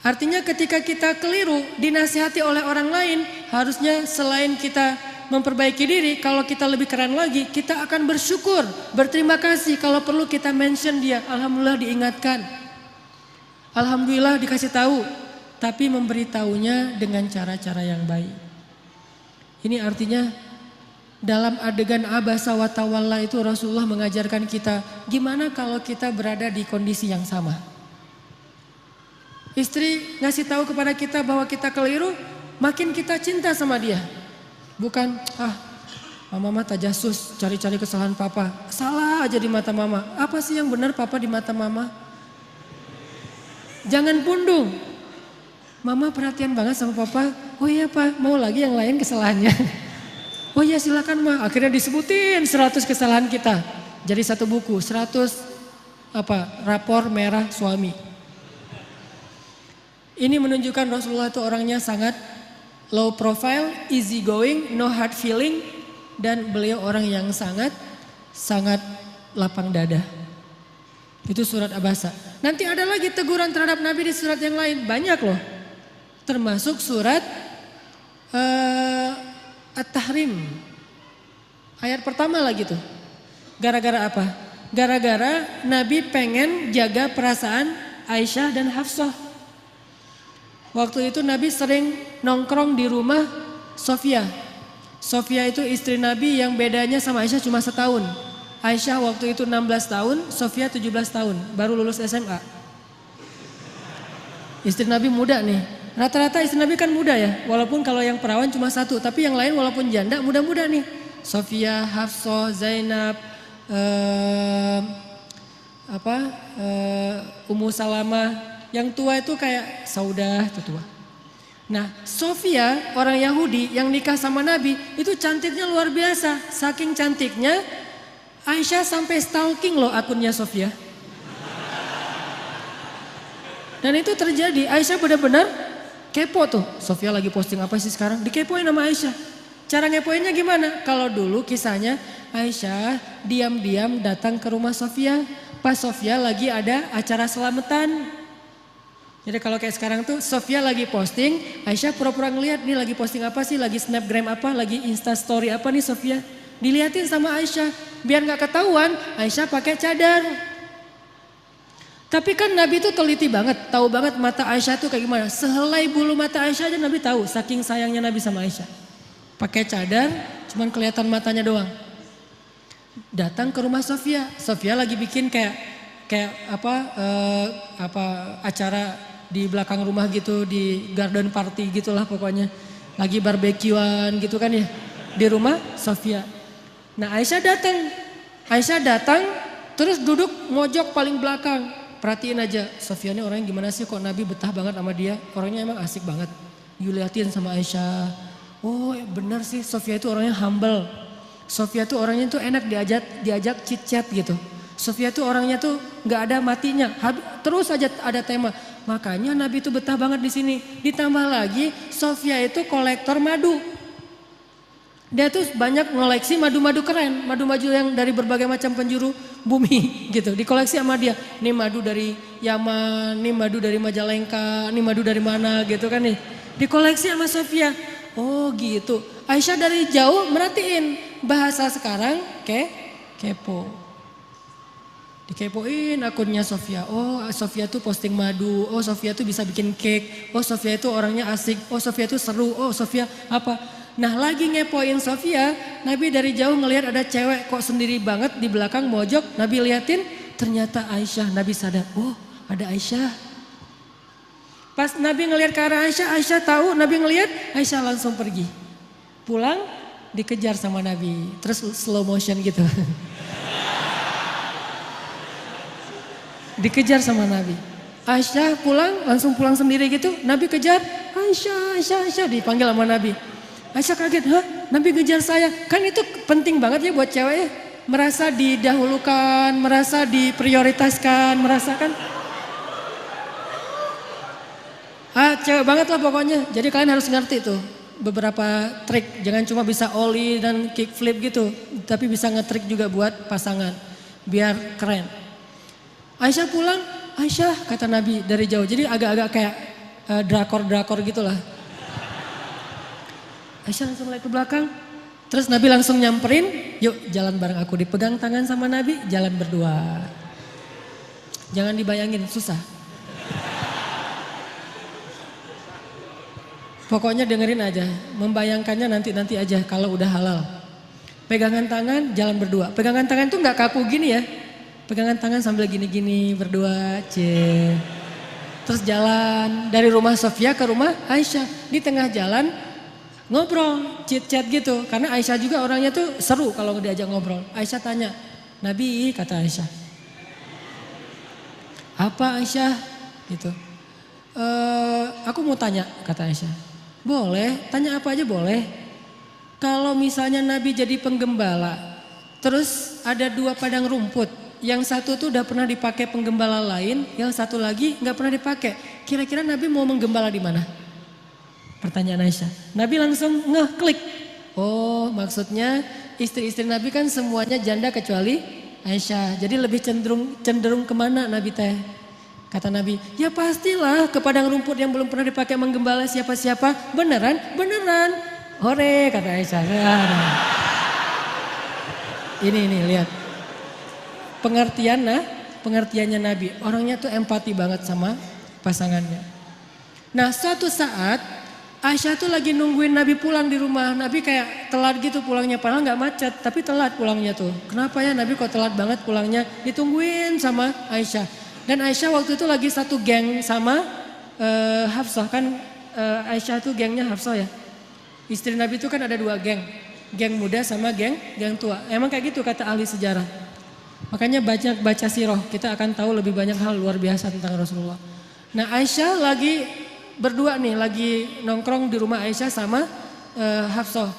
Artinya ketika kita keliru dinasihati oleh orang lain, harusnya selain kita memperbaiki diri, kalau kita lebih keren lagi, kita akan bersyukur, berterima kasih. Kalau perlu kita mention dia, alhamdulillah diingatkan, alhamdulillah dikasih tahu, tapi memberitahunya dengan cara-cara yang baik. Ini artinya dalam adegan abasa wa tawalla itu Rasulullah mengajarkan kita gimana kalau kita berada di kondisi yang sama. Istri ngasih tahu kepada kita bahwa kita keliru, makin kita cinta sama dia. Bukan, mama tajasus cari-cari kesalahan papa. Salah aja di mata mama. Apa sih yang benar papa di mata mama? Jangan pundung. Mama perhatian banget sama papa. Oh iya pak, mau lagi yang lain kesalahannya. Oh iya silakan ma. Akhirnya disebutin 100 kesalahan kita. Jadi satu buku, 100 rapor merah suami. Ini menunjukkan Rasulullah itu orangnya sangat low profile, easy going, no hard feeling, dan beliau orang yang sangat lapang dada. Itu surat Abasa. Nanti ada lagi teguran terhadap Nabi di surat yang lain, banyak loh. Termasuk surat At-Tahrim. Ayat pertama lagi tuh. Gara-gara apa? Gara-gara Nabi pengen jaga perasaan Aisyah dan Hafsah. Waktu itu Nabi sering nongkrong di rumah Sofia. Sofia itu istri Nabi yang bedanya sama Aisyah cuma setahun. Aisyah waktu itu 16 tahun, Sofia 17 tahun, baru lulus SMA. Istri Nabi muda nih. Rata-rata istri Nabi kan muda ya, walaupun kalau yang perawan cuma satu, tapi yang lain walaupun janda muda-muda nih. Sofia, Hafsah, Zainab, Ummu Salamah. Yang tua itu kayak Saudah itu tua. Nah Sofia orang Yahudi yang nikah sama Nabi itu cantiknya luar biasa. Saking cantiknya Aisyah sampai stalking loh akunnya Sofia. Dan itu terjadi, Aisyah benar-benar kepo tuh. Sofia lagi posting apa sih sekarang? Dikepoin sama Aisyah. Cara ngepoinnya gimana? Kalau dulu kisahnya Aisyah diam-diam datang ke rumah Sofia. Pas Sofia lagi ada acara selamatan. Jadi kalau kayak sekarang tuh Sofia lagi posting, Aisyah pura-pura ngeliat nih lagi posting apa sih, lagi snapgram apa, lagi insta story apa nih Sofia. Diliatin sama Aisyah, biar gak ketahuan Aisyah pakai cadar. Tapi kan Nabi itu teliti banget, tahu banget mata Aisyah tuh kayak gimana. Sehelai bulu mata Aisyah aja Nabi tahu, saking sayangnya Nabi sama Aisyah. Pakai cadar, cuman kelihatan matanya doang. Datang ke rumah Sofia, Sofia lagi bikin kayak acara di belakang rumah gitu, di garden party gitulah pokoknya. Lagi barbekyuan gitu kan ya. Di rumah Sofia. Nah Aisyah datang terus duduk mojok paling belakang. Perhatiin aja Sofia ini orangnya gimana sih, kok Nabi betah banget sama dia. Orangnya emang asik banget. Diliatin sama Aisyah. Oh benar sih Sofia itu orangnya humble. Sofia tuh orangnya tuh enak diajak chit chat gitu. Sofia tuh orangnya tuh nggak ada matinya, terus aja ada tema. Makanya Nabi itu betah banget di sini. Ditambah lagi Sofia itu kolektor madu. Dia tuh banyak ngoleksi madu-madu keren, madu-madu yang dari berbagai macam penjuru bumi gitu. Dikoleksi sama dia. Ini madu dari Yaman, ini madu dari Majalengka, ini madu dari mana gitu kan nih. Dikoleksi sama Sofia. Oh gitu. Aisyah dari jauh merhatiin bahasa sekarang kepo. Dikepoin akunnya Sofia. Oh Sofia tuh posting madu. Oh Sofia tuh bisa bikin cake. Oh Sofia itu orangnya asik. Oh Sofia tuh seru. Oh Sofia apa. Nah lagi ngepoin Sofia. Nabi dari jauh ngelihat ada cewek kok sendiri banget di belakang mojok. Nabi liatin ternyata Aisyah. Nabi sadar. Oh ada Aisyah. Pas Nabi ngelihat ke arah Aisyah. Aisyah tahu Nabi ngelihat. Aisyah langsung pergi. Pulang dikejar sama Nabi. Terus slow motion gitu. Dikejar sama Nabi. Aisyah pulang, langsung pulang sendiri gitu. Nabi kejar, Aisyah, Aisyah, Aisyah. Dipanggil sama Nabi. Aisyah kaget, hah Nabi kejar saya. Kan itu penting banget ya buat cewek ya. Merasa didahulukan, merasa diprioritaskan, merasakan. Cewek banget lah pokoknya. Jadi kalian harus ngerti tuh beberapa trik. Jangan cuma bisa ollie dan kickflip gitu. Tapi bisa ngetrik juga buat pasangan. Biar keren. Aisyah pulang, Aisyah kata Nabi dari jauh. Jadi agak-agak kayak drakor-drakor gitulah. Aisyah langsung mulai ke belakang. Terus Nabi langsung nyamperin, yuk jalan bareng aku. Dipegang tangan sama Nabi, jalan berdua. Jangan dibayangin, susah. Pokoknya dengerin aja, membayangkannya nanti-nanti aja kalau udah halal. Pegangan tangan, jalan berdua. Pegangan tangan tuh gak kaku gini ya. Pegangan tangan sambil gini-gini berdua, terus jalan dari rumah Sofia ke rumah Aisyah. Di tengah jalan ngobrol, chit-chat gitu. Karena Aisyah juga orangnya tuh seru kalau diajak ngobrol. Aisyah tanya, Nabi kata Aisyah. Apa Aisyah? Gitu. Aku mau tanya kata Aisyah. Boleh, tanya apa aja boleh. Kalau misalnya Nabi jadi penggembala, terus ada 2 padang rumput. Yang satu tuh udah pernah dipakai penggembala lain, yang satu lagi nggak pernah dipakai. Kira-kira Nabi mau menggembala di mana? Pertanyaan Aisyah. Nabi langsung ngeklik. Oh, maksudnya istri-istri Nabi kan semuanya janda kecuali Aisyah. Jadi lebih cenderung kemana Nabi teh? Kata Nabi, ya pastilah ke padang rumput yang belum pernah dipakai menggembala siapa-siapa. Beneran? Beneran. Hore kata Aisyah. Ini lihat. Pengertiannya Nabi. Orangnya tuh empati banget sama pasangannya. Nah suatu saat Aisyah tuh lagi nungguin Nabi pulang di rumah. Nabi kayak telat gitu pulangnya. Padahal gak macet tapi telat pulangnya tuh. Kenapa ya Nabi kok telat banget pulangnya? Ditungguin sama Aisyah. Dan Aisyah waktu itu lagi satu geng sama Hafsah. Kan Aisyah tuh gengnya Hafsah ya. Istri Nabi itu kan ada 2 geng. Geng muda sama geng tua. Emang kayak gitu kata ahli sejarah. Makanya baca sirah, kita akan tahu lebih banyak hal luar biasa tentang Rasulullah. Nah Aisyah lagi berdua nih, lagi nongkrong di rumah Aisyah sama Hafsah.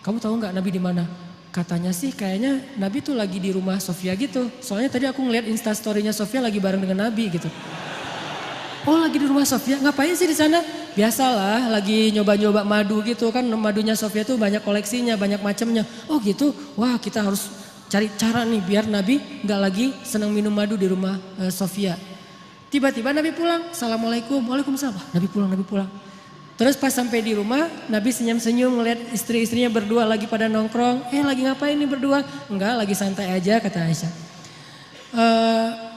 Kamu tahu nggak Nabi di mana? Katanya sih kayaknya Nabi tuh lagi di rumah Sofia gitu. Soalnya tadi aku ngeliat instastorynya Sofia lagi bareng dengan Nabi gitu. Oh lagi di rumah Sofia, ngapain sih di sana? Biasalah, lagi nyoba-nyoba madu gitu kan. Madunya Sofia tuh banyak koleksinya, banyak macamnya. Oh gitu, wah kita harus cari cara nih biar Nabi nggak lagi senang minum madu di rumah Sofia. Tiba-tiba Nabi pulang, Assalamualaikum, Waalaikumsalam. Nabi pulang. Terus pas sampai di rumah, Nabi senyum-senyum ngeliat istri-istrinya berdua lagi pada nongkrong. Lagi ngapain nih berdua? Enggak, lagi santai aja kata Aisyah.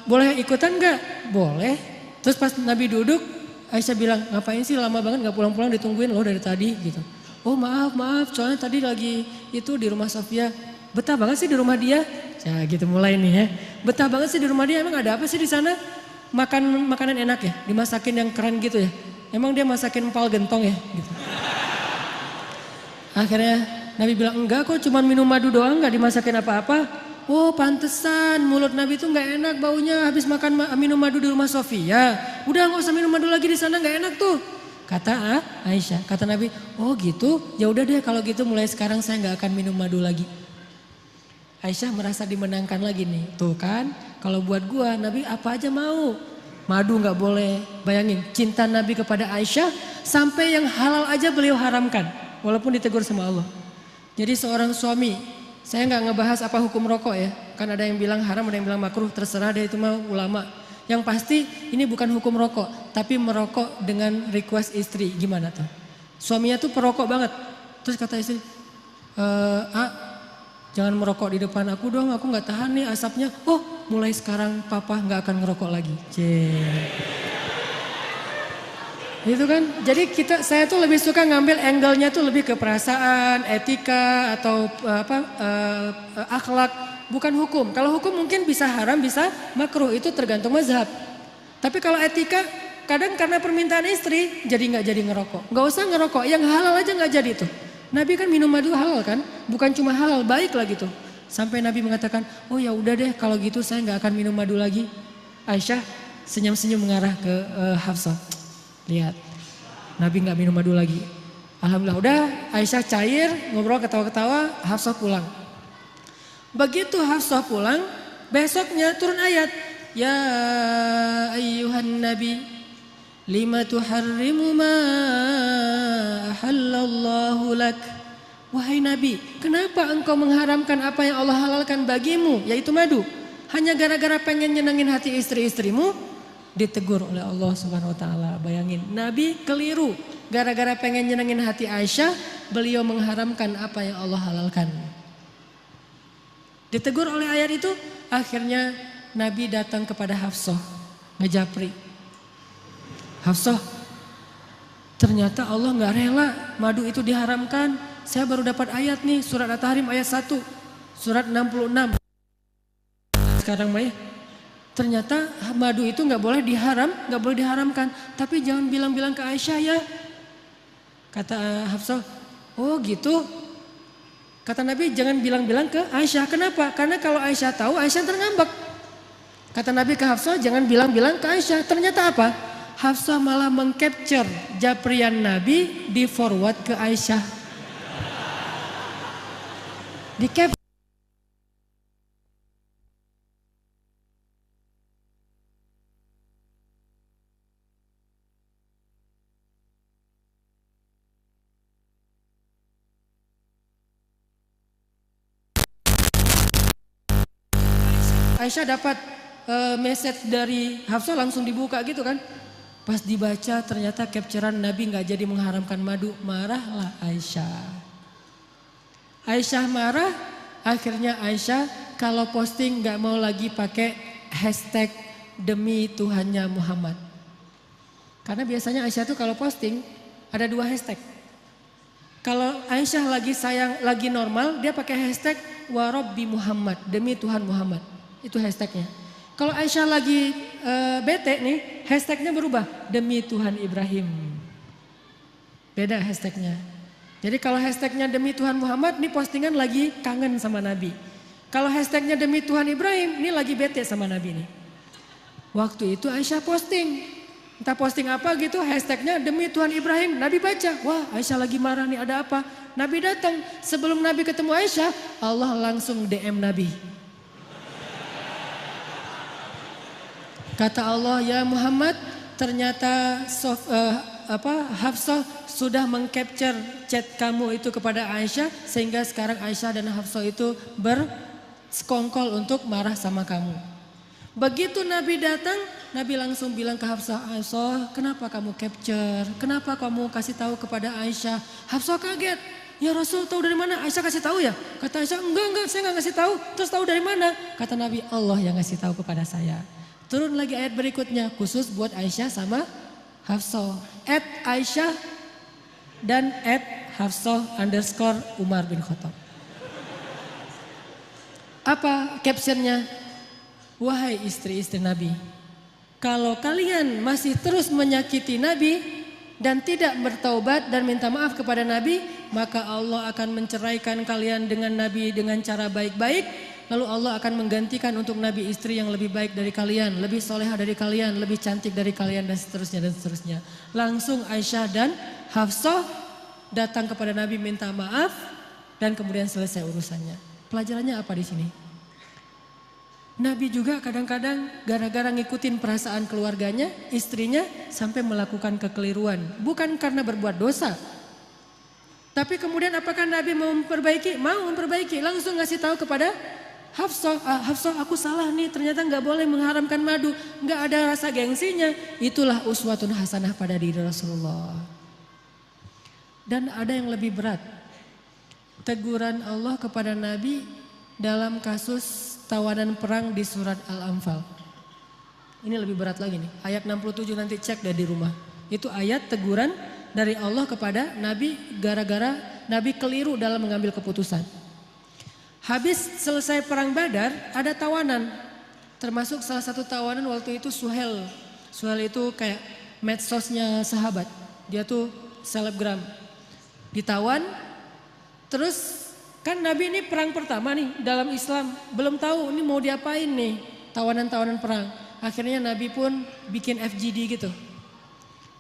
Boleh ikutan nggak? Boleh. Terus pas Nabi duduk, Aisyah bilang, ngapain sih lama banget nggak pulang-pulang ditungguin loh dari tadi gitu. Oh maaf, soalnya tadi lagi itu di rumah Sofia. Betah banget sih di rumah dia. Ya gitu mulai nih ya. Betah banget sih di rumah dia. Emang ada apa sih di sana? Makanan enak ya? Dimasakin yang keren gitu ya? Emang dia masakin empal gentong ya? Gitu. Akhirnya Nabi bilang enggak kok cuman minum madu doang gak dimasakin apa-apa. Oh pantesan mulut Nabi tuh gak enak baunya habis minum madu di rumah Sofia. Udah gak usah minum madu lagi di sana gak enak tuh. Kata Aisyah, kata Nabi, oh gitu ya udah deh kalau gitu mulai sekarang saya gak akan minum madu lagi. Aisyah merasa dimenangkan lagi nih. Tuh kan, kalau buat gua Nabi apa aja mau. Madu gak boleh. Bayangin, cinta Nabi kepada Aisyah sampai yang halal aja beliau haramkan. Walaupun ditegur sama Allah. Jadi seorang suami, saya gak ngebahas apa hukum rokok ya. Kan ada yang bilang haram, ada yang bilang makruh, terserah deh itu mah ulama. Yang pasti ini bukan hukum rokok, tapi merokok dengan request istri. Gimana tuh? Suaminya tuh perokok banget. Terus kata istri, jangan merokok di depan aku dong, aku gak tahan nih asapnya. Oh mulai sekarang papa nggak akan ngerokok lagi. Itu kan, jadi saya tuh lebih suka ngambil angle-nya tuh lebih ke perasaan, etika atau akhlak, bukan hukum. Kalau hukum mungkin bisa haram, bisa makruh, itu tergantung mazhab. Tapi kalau etika, kadang karena permintaan istri, jadi nggak jadi ngerokok. Nggak usah ngerokok, yang halal aja nggak jadi tuh. Nabi kan minum madu halal kan, bukan cuma halal, baik lah gitu. Sampai Nabi mengatakan, oh ya udah deh kalau gitu saya nggak akan minum madu lagi. Aisyah senyum-senyum mengarah ke Hafsah. Lihat, Nabi nggak minum madu lagi. Alhamdulillah, udah Aisyah cair, ngobrol ketawa-ketawa, Hafsah pulang. Begitu Hafsah pulang, besoknya turun ayat. Ya ayyuhan nabi, lima tuharrimu ma ahallallahu lak. Wahai Nabi, kenapa engkau mengharamkan apa yang Allah halalkan bagimu, yaitu madu? Hanya gara-gara pengen nyenengin hati istri-istrimu? Ditegur oleh Allah Subhanahu wa taala. Bayangin, Nabi keliru. Gara-gara pengen nyenengin hati Aisyah, beliau mengharamkan apa yang Allah halalkan. Ditegur oleh ayat itu, akhirnya Nabi datang kepada Hafsah, ngejapri. Hafsah, ternyata Allah nggak rela madu itu diharamkan. Saya baru dapat ayat nih, surat At-Tahrim ayat 1, surat 66. Sekarang Maya, ternyata madu itu nggak boleh diharamkan. Tapi jangan bilang-bilang ke Aisyah ya. Kata Hafsah, oh gitu. Kata Nabi jangan bilang-bilang ke Aisyah. Kenapa? Karena kalau Aisyah tahu, Aisyah terngambek. Kata Nabi ke Hafsah jangan bilang-bilang ke Aisyah. Ternyata apa? Hafsah malah mengcapture japrian Nabi, di forward ke Aisyah. Di cap. Aisyah dapat message dari Hafsah, langsung dibuka gitu kan. Pas dibaca ternyata capturean Nabi nggak jadi mengharamkan madu. Marahlah Aisyah. Aisyah marah, akhirnya Aisyah kalau posting nggak mau lagi pakai hashtag demi Tuhannya Muhammad. Karena biasanya Aisyah tuh kalau posting ada 2 hashtag. Kalau Aisyah lagi sayang, lagi normal, dia pakai hashtag warabbi Muhammad, demi Tuhan Muhammad. Itu hashtagnya. Kalau Aisyah lagi bete nih, hashtagnya berubah, demi Tuhan Ibrahim. Beda hashtagnya. Jadi kalau hashtagnya demi Tuhan Muhammad, ini postingan lagi kangen sama Nabi. Kalau hashtagnya demi Tuhan Ibrahim, ini lagi bete sama Nabi nih. Waktu itu Aisyah posting. Entah posting apa gitu, hashtagnya demi Tuhan Ibrahim. Nabi baca, wah Aisyah lagi marah nih, ada apa? Nabi datang, sebelum Nabi ketemu Aisyah, Allah langsung DM Nabi. Kata Allah, ya Muhammad, ternyata Hafsah sudah mengcapture chat kamu itu kepada Aisyah, sehingga sekarang Aisyah dan Hafsah itu bersekongkol untuk marah sama kamu. Begitu Nabi datang, Nabi langsung bilang ke Hafsah, Aisyah, kenapa kamu capture? Kenapa kamu kasih tahu kepada Aisyah? Hafsah kaget. Ya Rasul, tahu dari mana? Aisyah kasih tahu ya? Kata Aisyah, enggak, saya enggak kasih tahu. Terus tahu dari mana? Kata Nabi, Allah yang ngasih tahu kepada saya. Turun lagi ayat berikutnya, khusus buat Aisyah sama Hafsah. @Aisyah dan @Hafsah_Umar bin Khattab. Apa captionnya? Wahai istri-istri Nabi, kalau kalian masih terus menyakiti Nabi dan tidak bertaubat dan minta maaf kepada Nabi, maka Allah akan menceraikan kalian dengan Nabi dengan cara baik-baik. Lalu Allah akan menggantikan untuk Nabi istri yang lebih baik dari kalian, lebih solehah dari kalian, lebih cantik dari kalian, dan seterusnya dan seterusnya. Langsung Aisyah dan Hafsah datang kepada Nabi minta maaf dan kemudian selesai urusannya. Pelajarannya apa di sini? Nabi juga kadang-kadang gara-gara ngikutin perasaan keluarganya, istrinya sampai melakukan kekeliruan. Bukan karena berbuat dosa. Tapi kemudian apakah Nabi mau memperbaiki? Mau memperbaiki. Langsung ngasih tahu kepada Hafsah, Hafsah aku salah nih, ternyata nggak boleh mengharamkan madu. Nggak ada rasa gengsinya. Itulah uswatun hasanah pada diri Rasulullah. Dan ada yang lebih berat. Teguran Allah kepada Nabi, dalam kasus tawanan perang di surat Al-Anfal. Ini lebih berat lagi nih. Ayat 67 nanti cek deh di rumah. Itu ayat teguran dari Allah kepada Nabi gara-gara Nabi keliru dalam mengambil keputusan. Habis selesai perang Badar ada tawanan. Termasuk salah satu tawanan waktu itu Suhel. Suhel itu kayak medsosnya sahabat. Dia tuh selebgram. Ditawan. Terus kan Nabi ini perang pertama nih dalam Islam. Belum tahu ini mau diapain nih tawanan-tawanan perang. Akhirnya Nabi pun bikin FGD gitu.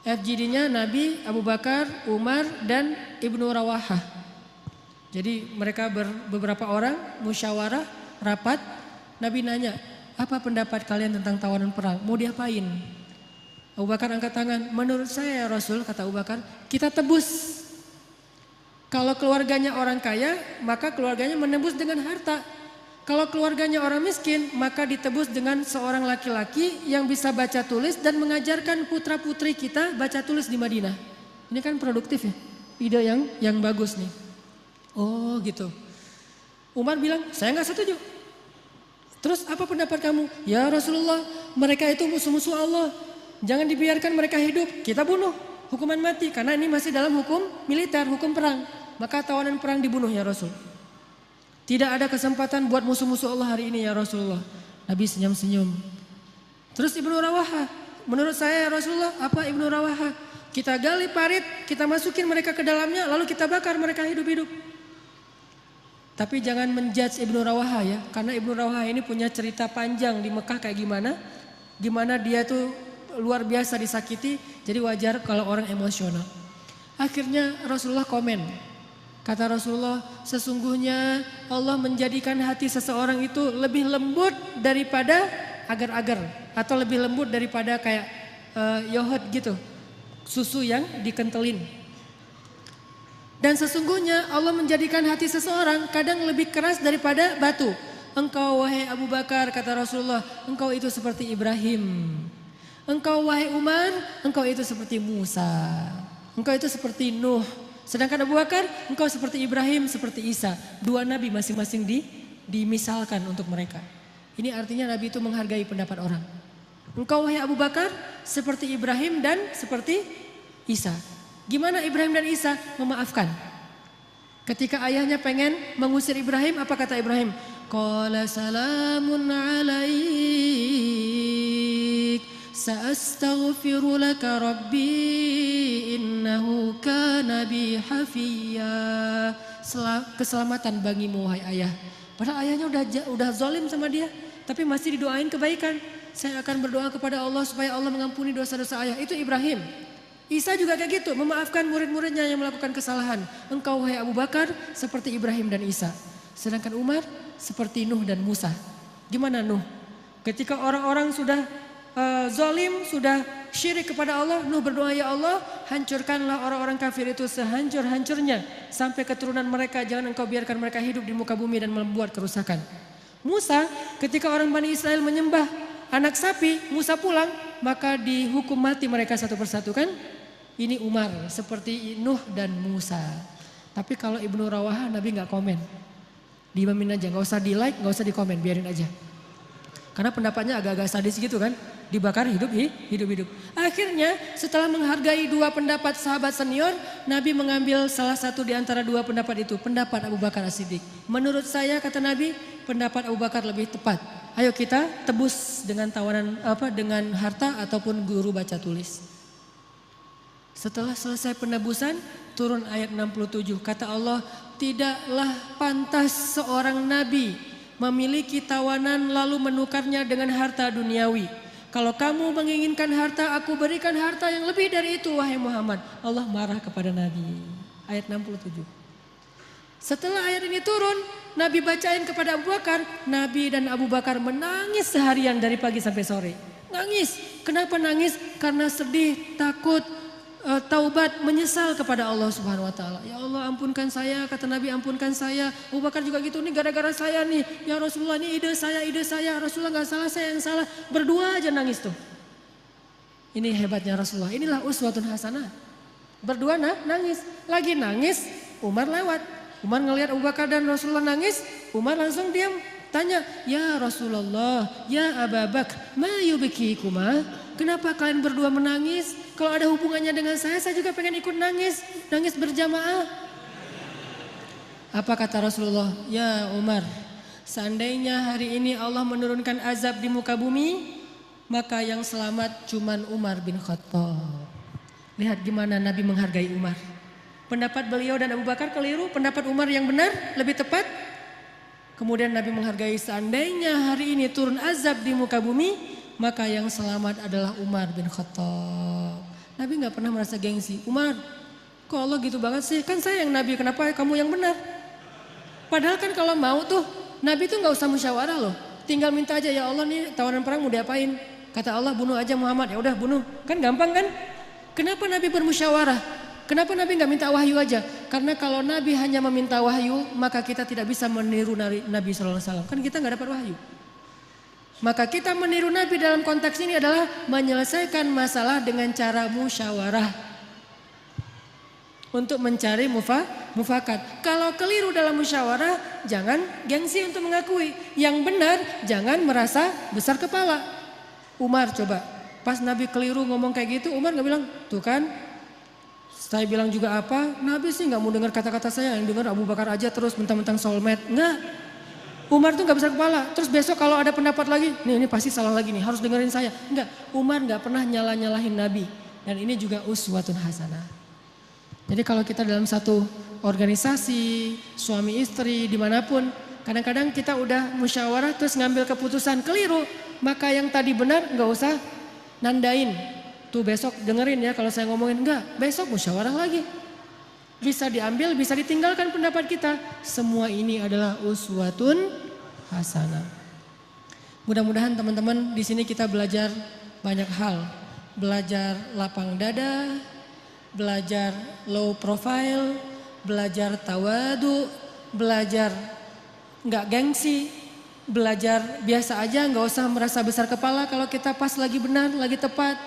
FGD-nya Nabi, Abu Bakar, Umar, dan Ibnu Rawahah. Jadi mereka beberapa orang musyawarah, rapat. Nabi nanya, apa pendapat kalian tentang tawanan perang? Mau diapain? Abu Bakar angkat tangan. Menurut saya ya Rasul, kata Abu Bakar, kita tebus. Kalau keluarganya orang kaya, maka keluarganya menebus dengan harta. Kalau keluarganya orang miskin, maka ditebus dengan seorang laki-laki yang bisa baca tulis dan mengajarkan putra-putri kita baca tulis di Madinah. Ini kan produktif ya, ide yang bagus nih. Oh gitu. Umar bilang, saya nggak setuju. Terus apa pendapat kamu? Ya Rasulullah, mereka itu musuh-musuh Allah. Jangan dibiarkan mereka hidup, kita bunuh. Hukuman mati, karena ini masih dalam hukum militer, hukum perang. Maka tawanan perang dibunuh ya Rasul. Tidak ada kesempatan buat musuh-musuh Allah hari ini ya Rasulullah. Nabi senyum-senyum. Terus Ibnu Rawahah, menurut saya ya Rasulullah, apa Ibnu Rawahah? Kita gali parit, kita masukin mereka ke dalamnya, lalu kita bakar mereka hidup-hidup. Tapi jangan menjudge Ibnu Rawahah ya, karena Ibnu Rawahah ini punya cerita panjang di Mekah kayak gimana. Gimana dia tuh luar biasa disakiti, jadi wajar kalau orang emosional. Akhirnya Rasulullah komen. Kata Rasulullah, sesungguhnya Allah menjadikan hati seseorang itu lebih lembut daripada agar-agar. Atau lebih lembut daripada kayak yoghurt gitu. Susu yang dikentelin. Dan sesungguhnya Allah menjadikan hati seseorang kadang lebih keras daripada batu. Engkau wahai Abu Bakar, kata Rasulullah, engkau itu seperti Ibrahim. Engkau wahai Umar, engkau itu seperti Musa. Engkau itu seperti Nuh. Sedangkan Abu Bakar, engkau seperti Ibrahim, seperti Isa. Dua nabi masing-masing dimisalkan untuk mereka. Ini artinya Nabi itu menghargai pendapat orang. Engkau wahai Abu Bakar seperti Ibrahim dan seperti Isa. Gimana Ibrahim dan Isa? Memaafkan. Ketika ayahnya pengen mengusir Ibrahim, apa kata Ibrahim? Qala salamun alaik. Sa'astaghfiru laka rabbi innahu kana bi hafiyya. Keselamatan bagimu wahai ayah. Padahal ayahnya udah zalim sama dia, tapi masih didoain kebaikan. Saya akan berdoa kepada Allah supaya Allah mengampuni dosa-dosa ayah. Itu Ibrahim. Isa juga kayak gitu, memaafkan murid-muridnya yang melakukan kesalahan. Engkau wahai Abu Bakar seperti Ibrahim dan Isa. Sedangkan Umar seperti Nuh dan Musa. Gimana Nuh? Ketika orang-orang sudah zalim, sudah syirik kepada Allah, Nuh berdoa, ya Allah hancurkanlah orang-orang kafir itu sehancur-hancurnya. Sampai keturunan mereka, jangan engkau biarkan mereka hidup di muka bumi dan membuat kerusakan. Musa, ketika orang Bani Israel menyembah anak sapi, Musa pulang, maka dihukum mati mereka satu persatu kan. Ini Umar, seperti Nuh dan Musa. Tapi kalau Ibnu Rawahah, Nabi gak komen. Diimamin aja, gak usah di like, gak usah di komen, biarin aja. Karena pendapatnya agak-agak sadis gitu kan. Dibakar hidup-hidup. Akhirnya setelah menghargai dua pendapat sahabat senior, Nabi mengambil salah satu di antara dua pendapat itu. Pendapat Abu Bakar As-Siddiq. Menurut saya kata Nabi, pendapat Abu Bakar lebih tepat. Ayo kita tebus dengan tawanan dengan harta ataupun guru baca tulis. Setelah selesai penebusan, turun ayat 67. Kata Allah, tidaklah pantas seorang nabi memiliki tawanan lalu menukarnya dengan harta duniawi. Kalau kamu menginginkan harta, aku berikan harta yang lebih dari itu wahai Muhammad. Allah marah kepada Nabi. Ayat 67. Setelah ayat ini turun, Nabi bacain kepada Abu Bakar. Nabi dan Abu Bakar menangis seharian dari pagi sampai sore. Nangis. Kenapa nangis? Karena sedih, takut, taubat, menyesal kepada Allah Subhanahu wa taala. Ya Allah, ampunkan saya, kata Nabi, ampunkan saya. Abu Bakar juga gitu, nih gara-gara saya nih. Ya Rasulullah, ini ide saya. Rasulullah enggak salah, saya yang salah. Berdua aja nangis tuh. Ini hebatnya Rasulullah. Inilah uswatun hasanah. Berdua nangis. Lagi nangis, Umar lewat. Umar ngelihat Abu Bakar dan Rasulullah nangis, Umar langsung diam. Tanya, ya Rasulullah, ya Abu Bakar, ma yubkikuma? Kenapa kalian berdua menangis? Kalau ada hubungannya dengan saya juga pengen ikut nangis. Nangis berjamaah. Apa kata Rasulullah? Ya Umar, seandainya hari ini Allah menurunkan azab di muka bumi, maka yang selamat cuman Umar bin Khattab. Lihat gimana Nabi menghargai Umar. Pendapat beliau dan Abu Bakar keliru, pendapat Umar yang benar, lebih tepat. Kemudian Nabi menghargai, seandainya hari ini turun azab di muka bumi, maka yang selamat adalah Umar bin Khattab. Nabi gak pernah merasa gengsi. Umar, kok Allah gitu banget sih? Kan saya yang Nabi, kenapa kamu yang benar? Padahal kan kalau mau tuh, Nabi tuh gak usah musyawarah loh. Tinggal minta aja, ya Allah nih tawanan perang mau diapain? Kata Allah, bunuh aja Muhammad. Ya udah bunuh. Kan gampang kan? Kenapa Nabi bermusyawarah? Kenapa Nabi nggak minta wahyu aja? Karena kalau Nabi hanya meminta wahyu, maka kita tidak bisa meniru Nabi SAW. Kan kita nggak dapat wahyu. Maka kita meniru Nabi dalam konteks ini adalah menyelesaikan masalah dengan cara musyawarah. Untuk mencari mufakat. Kalau keliru dalam musyawarah, jangan gengsi untuk mengakui. Yang benar, jangan merasa besar kepala. Umar coba, pas Nabi keliru ngomong kayak gitu, Umar nggak bilang, tuh kan, saya bilang juga apa, Nabi sih nggak mau dengar kata-kata saya, yang dengar Abu Bakar aja terus mentang-mentang soulmate. Enggak, Umar tuh nggak besar kepala. Terus besok kalau ada pendapat lagi, ini pasti salah lagi nih, harus dengerin saya. Enggak, Umar nggak pernah nyalahin Nabi. Dan ini juga uswatun hasanah. Jadi kalau kita dalam satu organisasi, suami istri, dimanapun, kadang-kadang kita udah musyawarah terus ngambil keputusan keliru, maka yang tadi benar nggak usah nandain. Tuh besok dengerin ya kalau saya ngomongin, enggak, besok musyawarah lagi. Bisa diambil, bisa ditinggalkan pendapat kita. Semua ini adalah uswatun hasanah. Mudah-mudahan teman-teman di sini kita belajar banyak hal. Belajar lapang dada, belajar low profile, belajar tawadu, belajar enggak gengsi, belajar biasa aja, enggak usah merasa besar kepala kalau kita pas lagi benar, lagi tepat.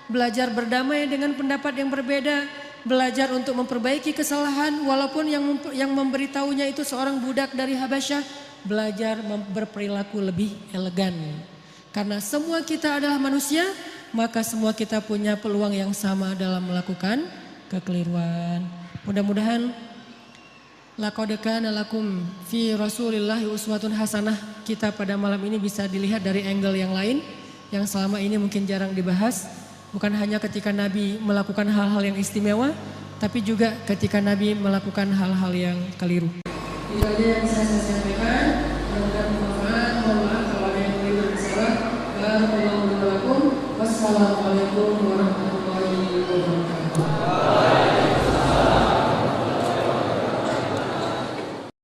Belajar berdamai dengan pendapat yang berbeda, belajar untuk memperbaiki kesalahan walaupun yang memberitahunya itu seorang budak dari Habasyah, belajar berperilaku lebih elegan. Karena semua kita adalah manusia, maka semua kita punya peluang yang sama dalam melakukan kekeliruan. Mudah-mudahan laqad kana lakum fi Rasulillahi uswatun hasanah, kita pada malam ini bisa dilihat dari angle yang lain yang selama ini mungkin jarang dibahas. Bukan hanya ketika Nabi melakukan hal-hal yang istimewa, tapi juga ketika Nabi melakukan hal-hal yang keliru. Itu aja yang saya sampaikan. Mudah-mudahan bermanfaat. Mohon maaf kalau ada yang keliru dan salah. Barakallahu fiikum. Wassalamualaikum warahmatullahi wabarakatuh.